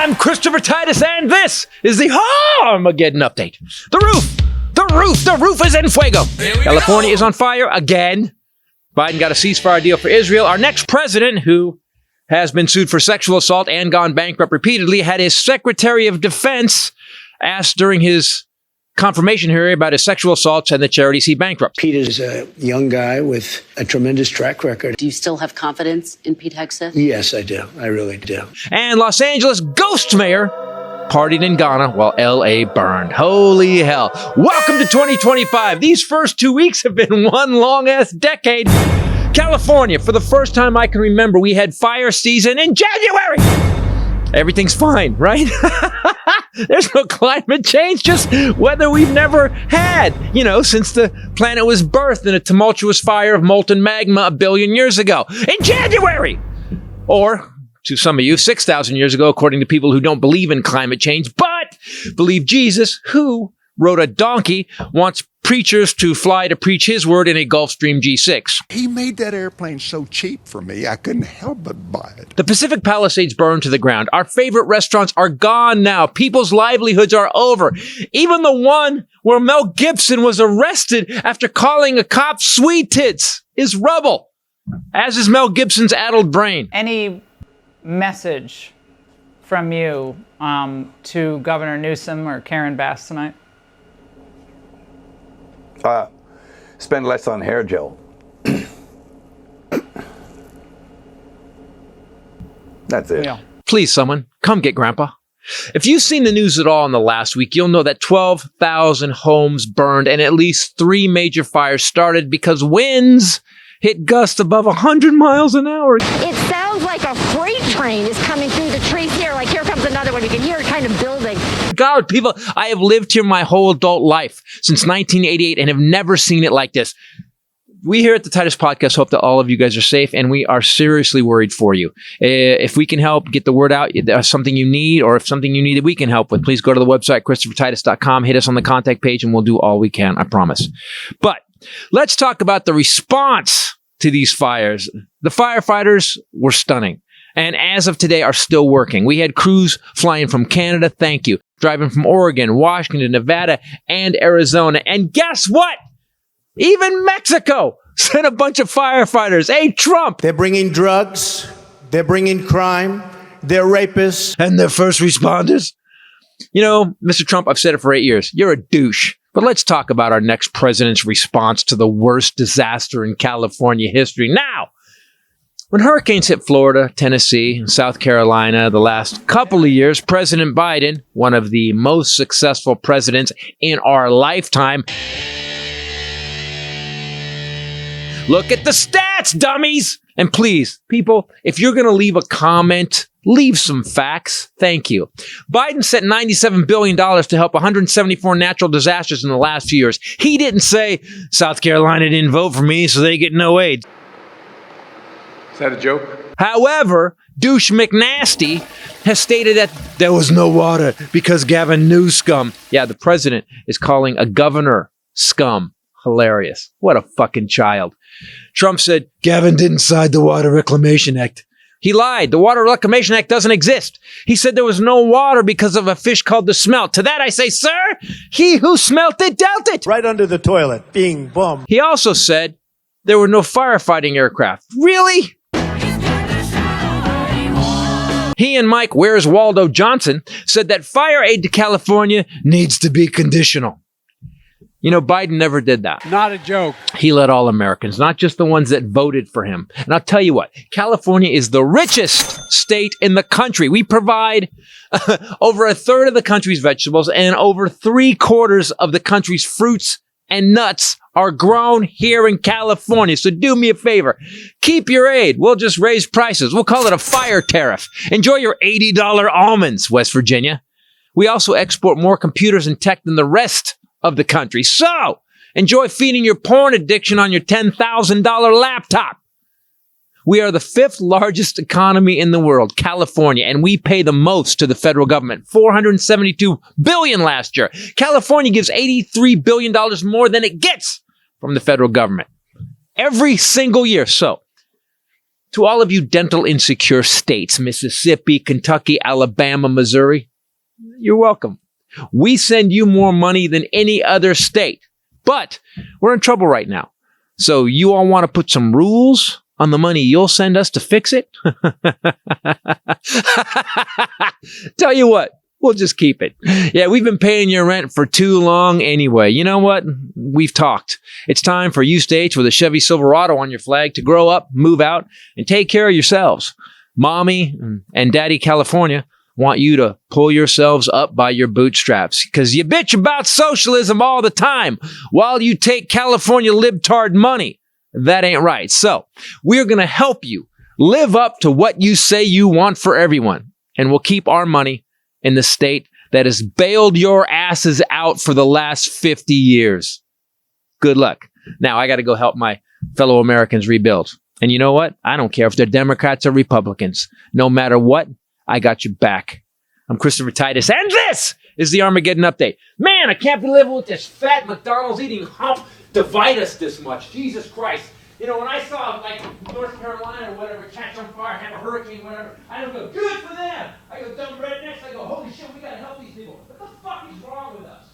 I'm Christopher Titus, and this is the Armageddon update. The roof is en fuego. California is on fire again. Biden got a ceasefire deal for Israel. Our next president, who has been sued for sexual assault and gone bankrupt repeatedly, had his Secretary of Defense asked during his confirmation hearing about his sexual assaults and the charities he bankrupt. Pete is a young guy with a tremendous track record. Do you still have confidence in Pete Hegseth? Yes, I do. I really do. And Los Angeles ghost mayor partied in Ghana while L.A. burned. Holy hell. Welcome to 2025. These first 2 weeks have been one long-ass decade. California, for the first time I can remember, we had fire season in January. Everything's fine, right? There's no climate change, just weather we've never had, since the planet was birthed in a tumultuous fire of molten magma a billion years ago. In January! Or, to some of you, 6,000 years ago, according to people who don't believe in climate change, but believe Jesus, who rode a donkey, wants preachers to fly to preach his word in a Gulfstream G6. He made that airplane so cheap for me, I couldn't help but buy it. The Pacific Palisades burned to the ground. Our favorite restaurants are gone now. People's livelihoods are over. Even the one where Mel Gibson was arrested after calling a cop sweet tits is rubble, as is Mel Gibson's addled brain. Any message from you to Governor Newsom or Karen Bass tonight? Spend less on hair gel. That's it. Yeah. Please, someone, come get Grandpa. If you've seen the news at all in the last week, you'll know that 12,000 homes burned and at least 3 major fires started because winds hit gusts above 100 miles an hour. It sounds like a freight train is coming through the trees here. Like, here comes another one. You can hear it kind of building. God, people, I have lived here my whole adult life since 1988 and have never seen it like this. We here at the Titus Podcast hope that all of you guys are safe, and we are seriously worried for you. If we can help get the word out, if there's something you need, or if something you need that we can help with, please go to the website, ChristopherTitus.com, hit us on the contact page, and we'll do all we can, I promise. But let's talk about the response to these fires. The firefighters were stunning, and as of today are still working. We had crews flying from Canada, thank you, driving from Oregon, Washington, Nevada, and Arizona. And guess what? Even Mexico sent a bunch of firefighters. Hey, Trump! They're bringing drugs, they're bringing crime, they're rapists. And they're first responders. Mr. Trump, I've said it for 8 years. You're a douche. But let's talk about our next president's response to the worst disaster in California history. Now, when hurricanes hit Florida, Tennessee, and South Carolina the last couple of years, President Biden, one of the most successful presidents in our lifetime. Look at the stats, dummies! And please, people, if you're going to leave a comment, leave some facts. Thank you. Biden sent $97 billion to help 174 natural disasters in the last few years. He didn't say, South Carolina didn't vote for me, so they get no aid. Is that a joke? However, Douche McNasty has stated that there was no water because Gavin Newsom. Yeah, the president is calling a governor scum. Hilarious. What a fucking child. Trump said, Gavin didn't sign the Water Reclamation Act. He lied. The Water Reclamation Act doesn't exist. He said there was no water because of a fish called the smelt. To that I say, sir, he who smelt it dealt it. Right under the toilet. Bing, boom. He also said there were no firefighting aircraft. Really? He and Mike Where's Waldo Johnson said that fire aid to California needs to be conditional. Biden never did that. Not a joke. He led all Americans, not just the ones that voted for him. And I'll tell you what, California is the richest state in the country. We provide over a third of the country's vegetables and over 3/4 of the country's fruits and nuts are grown here in California. So do me a favor. Keep your aid. We'll just raise prices. We'll call it a fire tariff. Enjoy your $80 almonds, West Virginia. We also export more computers and tech than the rest of the country. So, enjoy feeding your porn addiction on your $10,000 laptop. We are the 5th largest economy in the world, California, and we pay the most to the federal government, $472 billion last year. California gives $83 billion more than it gets from the federal government every single year. So, To all of you dental insecure states, Mississippi, Kentucky, Alabama, Missouri, you're welcome. We send you more money than any other state, but we're in trouble right now. So you all want to put some rules on the money you'll send us to fix it? Tell you what, we'll just keep it. Yeah, we've been paying your rent for too long anyway. You know what? We've talked. It's time for you states with a Chevy Silverado on your flag to grow up, move out, and take care of yourselves. Mommy and Daddy California want you to pull yourselves up by your bootstraps because you bitch about socialism all the time while you take California libtard money. That ain't right. So we're going to help you live up to what you say you want for everyone. And we'll keep our money in the state that has bailed your asses out for the last 50 years. Good luck. Now I got to go help my fellow Americans rebuild. And you know what? I don't care if they're Democrats or Republicans. No matter what, I got your back. I'm Christopher Titus, and this is the Armageddon Update. Man, I can't be living with this fat McDonald's eating hump divide us this much. Jesus Christ. You know, when I saw, like, North Carolina or whatever catch on fire, have a hurricane, whatever, I don't go, good for them. I go, dumb rednecks. I go, holy shit, we got to help these people. What the fuck is wrong with us?